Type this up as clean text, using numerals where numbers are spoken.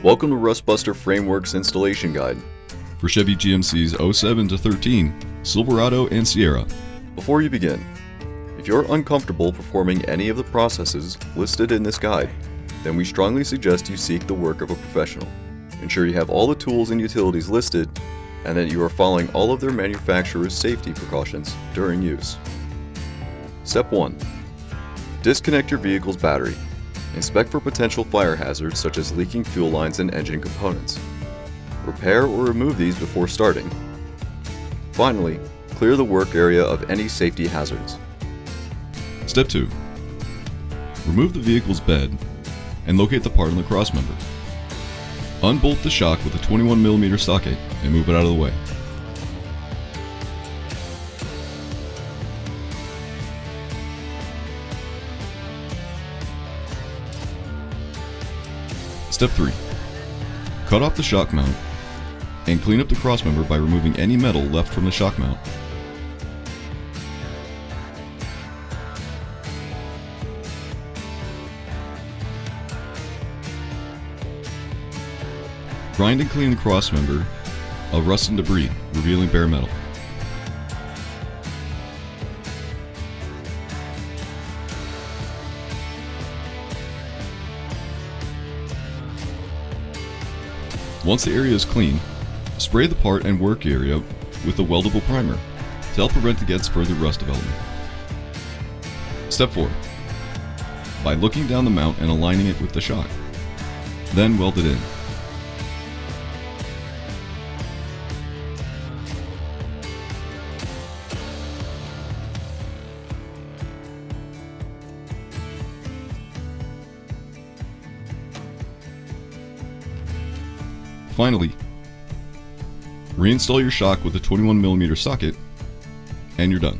Welcome to Rustbuster Frameworks Installation Guide for Chevy GMC's 07 to 13, Silverado, and Sierra. Before you begin, if you're uncomfortable performing any of the processes listed in this guide, then we strongly suggest you seek the work of a professional. Ensure you have all the tools and utilities listed and that you are following all of their manufacturer's safety precautions during use. Step 1. Disconnect your vehicle's battery. Inspect for potential fire hazards such as leaking fuel lines and engine components. Repair or remove these before starting. Finally, clear the work area of any safety hazards. Step 2. Remove the vehicle's bed and locate the part on the crossmember. Unbolt the shock with a 21mm socket and move it out of the way. Step 3. Cut off the shock mount and clean up the crossmember by removing any metal left from the shock mount. Grind and clean the crossmember of rust and debris, revealing bare metal. Once the area is clean, spray the part and work area with a weldable primer to help prevent against further rust development. Step 4. By looking down the mount and aligning it with the shock. Then weld it in. Finally, reinstall your shock with a 21mm socket, and you're done.